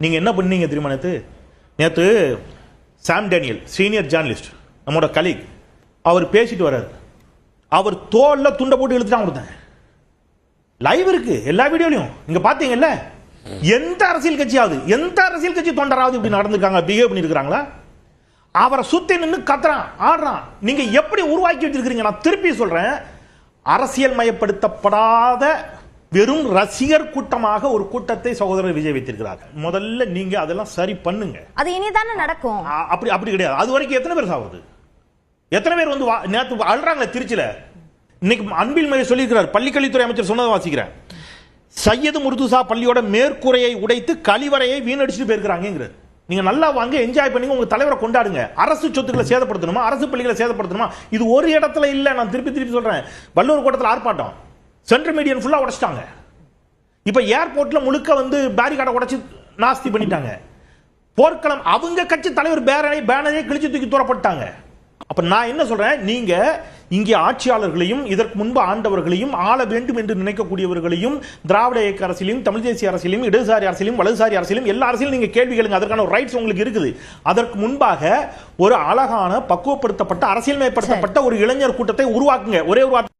நீங்க என்ன பண்ணீங்க தெரியுமா? நேத்து சாம் டேனியல் சீனியர் ஜேர்னலிஸ்ட் நம்மளோட கலீக் அவர் பேசிட்டு வர்றாரு. அவர் தோல்ல துண்டை போட்டு இழுத்துட்டான் ஒருத்தன். லைவ் இருக்கு எல்லா வீடியோலையும் நீங்க பாத்தீங்கல்ல. எந்த அரசியல் கட்சி தொண்டராவது இப்படி நடந்துருக்காங்க, பிஹேவ் பண்ணிருக்காங்களா? அவரை சுத்தி நின்று கத்துறான், ஆடுறான். நீங்க எப்படி உருவாக்கி வச்சிருக்கீங்க? நான் திருப்பி சொல்றேன், அரசியல் மயப்படுத்தப்படாத வெறும் ரசிகர் கூட்டமாக ஒரு கூட்டத்தை சகோதரர் விஜய் வைத்திருக்கிறார். முதல்ல நீங்க அதெல்லாம் சரி பண்ணுங்க. அது இனிதானே நடக்கும். அப்படி கிடையாது. அது வரைக்கும் எத்தனை பேர் சாவுது? எத்தனை பேர் வந்து நேத்து அழுறாங்களே திருச்சியில? இன்னைக்கு அன்பில் மகேஷ் சொல்லியிருக்கிறார், பள்ளிக்கல்வித்துறை அமைச்சர் சொன்னதை வாசிக்கிறேன். சையது முர்துசா பள்ளியோட மேற்கூரையை உடைத்து கழிவறையை வீணடிச்சுட்டு போயிருக்கிறாங்கிறது. நீங்க நல்லா வாங்க, என்ஜாய் பண்ணி உங்க தலைவரை கொண்டாடுங்க. அரசு சொத்துக்களை சேதப்படுத்தணுமா, அரசு பள்ளிகளை சேதப்படுத்தணுமா? இது ஒரு இடத்துல இல்ல. நான் திருப்பி சொல்றேன், வள்ளுவர் கோட்டத்தில் ஆர்ப்பாட்டம், சென்ட்ரல் மீடியன் ஃபுல்லா உடைச்சிட்டாங்க. இப்ப ஏர்போர்ட்ல முழுக்க வந்து பேரிகார்டை உடைச்சு நாஸ்தி பண்ணிட்டாங்க. போர்க்களம் அவங்க கட்சி தலைவர் பேனரை கிழிச்சு தூக்கி தூரப்பட்டாங்க. அப்ப நான் என்ன சொல்றேன், நீங்க இங்கே ஆட்சியாளர்களையும் இதற்கு முன்பு ஆண்டவர்களையும் ஆள வேண்டும் என்று நினைக்கக்கூடியவர்களையும் திராவிட இயக்க அரசியலையும் தமிழ் தேசிய அரசியலையும் இடதுசாரி அரசியலையும் வலதுசாரி அரசியலும் எல்லா அரசியலும் நீங்க கேள்வி கேளுங்க. அதற்கான ரைட்ஸ் உங்களுக்கு இருக்குது. அதற்கு முன்பாக ஒரு அழகான பக்குவப்படுத்தப்பட்ட அரசியல் மயப்படுத்தப்பட்ட ஒரு இளைஞர் கூட்டத்தை உருவாக்குங்க. ஒரே ஒரு